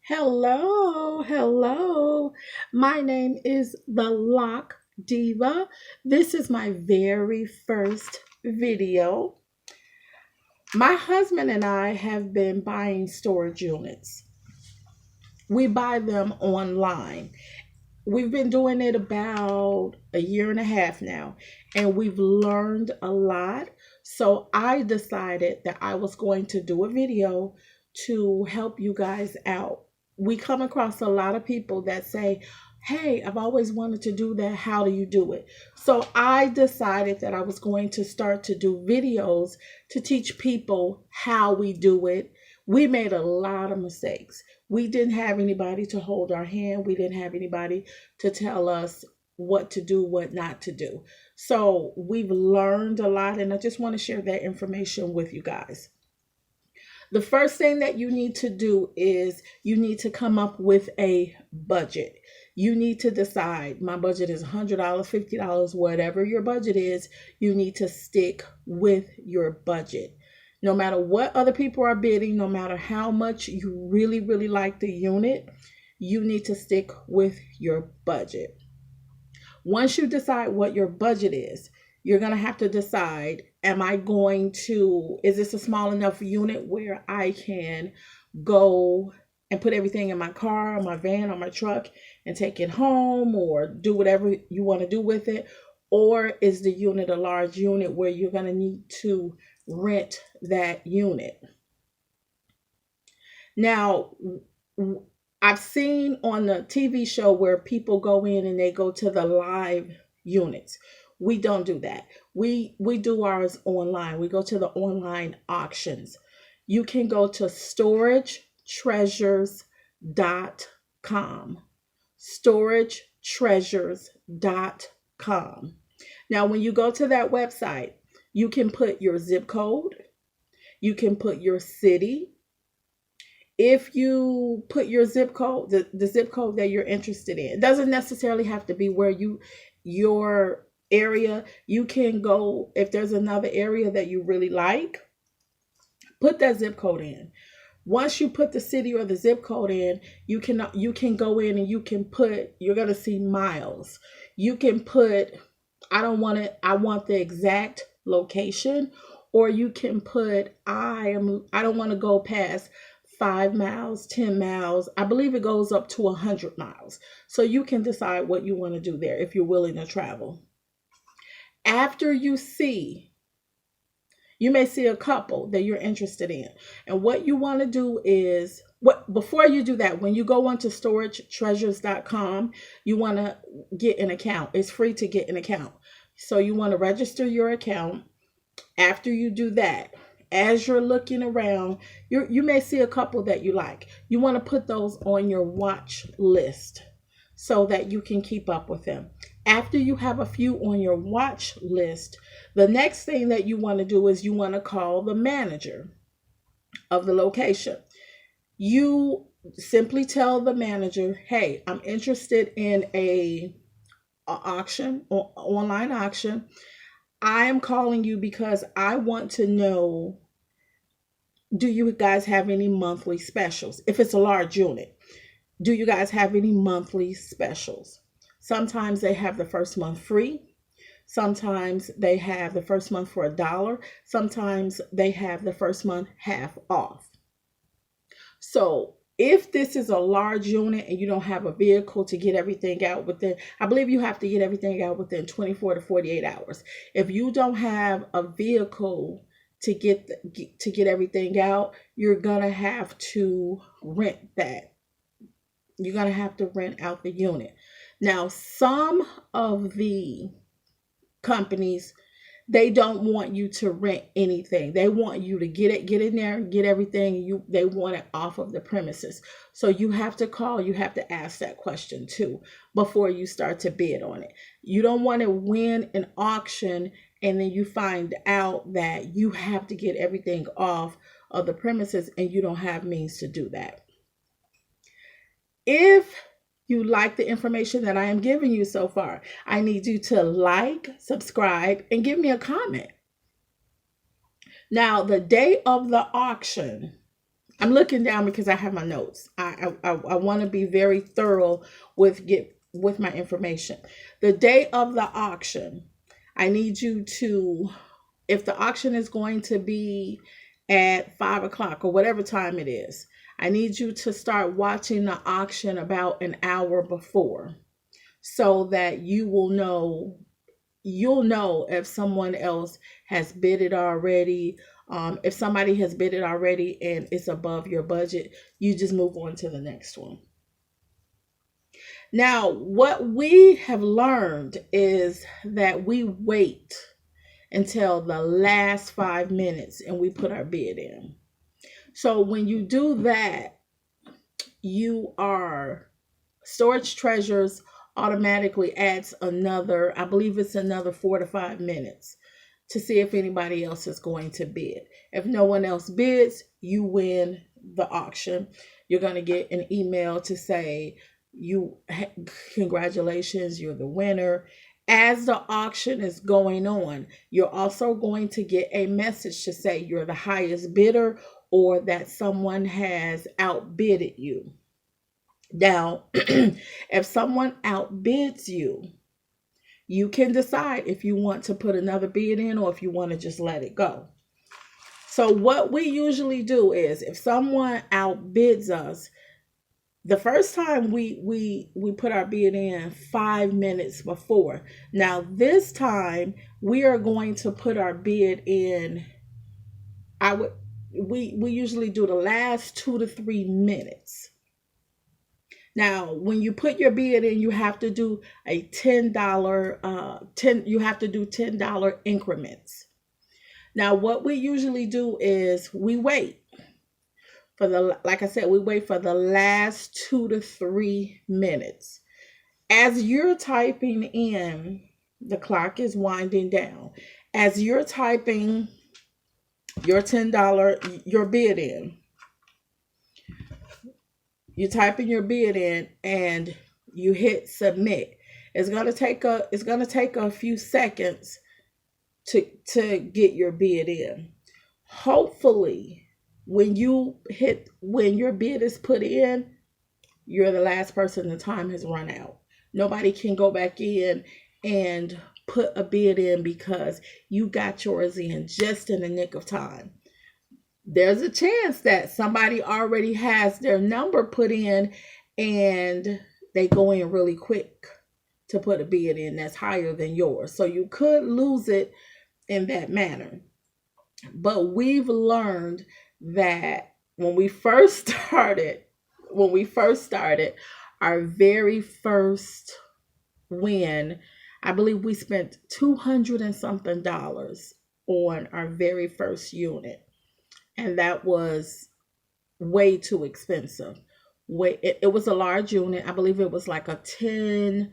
Hello, hello. My name is the Lock Diva. This is my very first video. My husband and I have been buying storage units. We buy them online. We've been doing it about a year and a half now, and we've learned a lot. So I decided that I was going to do a video to help you guys out. We come across a lot of people that say, "Hey, I've always wanted to do that. How do you do it?" So I decided that I was going to start to do videos to teach people how we do it. We made a lot of mistakes. We didn't have anybody to hold our hand. We didn't have anybody to tell us what to do, what not to do. So we've learned a lot, and I just want to share that information with you guys. The first thing that you need to do is you need to come up with a budget. You need to decide my budget is $100, $50, whatever your budget is, you need to stick with your budget. No matter what other people are bidding, no matter how much you really, really like the unit, you need to stick with your budget. Once you decide what your budget is, you're going to have to decide, is this a small enough unit where I can go and put everything in my car or my van or my truck and take it home or do whatever you want to do with it? Or is the unit a large unit where you're going to need to rent that unit? Now, I've seen on the TV show where people go in and they go to the live units. We don't do that. We do ours online. We go to the online auctions. You can go to storagetreasures.com. Storagetreasures.com. Now, when you go to that website, you can put your zip code, you can put your city. If you put your zip code, the zip code that you're interested in, it doesn't necessarily have to be where your area. You can go, if there's another area that you really like, put that zip code in. Once you put the city or the zip code in, you can go in and you're going to see miles. You can put, I want the exact location, or you can put, I don't want to go past 5 miles, 10 miles. I believe it goes up to 100 miles. So you can decide what you want to do there if you're willing to travel. After you may see a couple that you're interested in. And what you want to do is, before you do that, when you go onto storagetreasures.com, you want to get an account. It's free to get an account. So you want to register your account. After you do that, as you're looking around, you may see a couple that you like. You want to put those on your watch list so that you can keep up with them. After you have a few on your watch list, the next thing that you want to do is you want to call the manager of the location. You simply tell the manager, "Hey, I'm interested in a auction, or online auction. I am calling you because I want to know, do you guys have any monthly specials?" If it's a large unit, do you guys have any monthly specials? Sometimes they have the first month free. Sometimes they have the first month for $1. Sometimes they have the first month half off. So if this is a large unit and you don't have a vehicle to get everything out within, I believe you have to get everything out within 24 to 48 hours. If you don't have a vehicle to get everything out, you're going to have to rent that. You're going to have to rent out the unit. Now, some of the companies, they don't want you to rent anything. They want you to get in there and get everything. They want it off of the premises. So you have to ask that question too before you start to bid on it. You don't want to win an auction and then you find out that you have to get everything off of the premises and you don't have means to do that. If you like the information that I am giving you so far, I need you to like, subscribe, and give me a comment. Now, the day of the auction, I'm looking down because I have my notes. I want to be very thorough with my information. The day of the auction, I need you to, if the auction is going to be at 5 o'clock or whatever time it is, I need you to start watching the auction about an hour before, so that you'll know if someone else has bid it already. If somebody has bid it already and it's above your budget, you just move on to the next one. Now, what we have learned is that we wait until the last 5 minutes and we put our bid in. So when you do that, you are Storage Treasures automatically adds another, I believe it's another 4 to 5 minutes to see if anybody else is going to bid. If no one else bids, you win the auction. You're going to get an email to say, congratulations, you're the winner. As the auction is going on, you're also going to get a message to say you're the highest bidder or that someone has outbidded you. Now, if someone outbids you, you can decide if you want to put another bid in or if you want to just let it go. So what we usually do is, if someone outbids us, the first time we put our bid in 5 minutes before. Now this time we are going to put our bid in. We usually do the last 2 to 3 minutes. Now, when you put your bid in, you have to do a $10 you have to do $10 increments. Now, what we usually do is we wait for like I said, we wait for the last 2 to 3 minutes. As you're typing in, the clock is winding down. As you're typing your your bid in, you type in your bid in and you hit submit. It's gonna take a few seconds to get your bid in. Hopefully, when your bid is put in, you're the last person, the time has run out. Nobody can go back in and put a bid in because you got yours in just in the nick of time. There's a chance that somebody already has their number put in and they go in really quick to put a bid in that's higher than yours. So you could lose it in that manner. But we've learned that when we first started, our very first win, I believe we spent $200 and something on our very first unit. And that was way too expensive. It was a large unit. I believe it was like a 10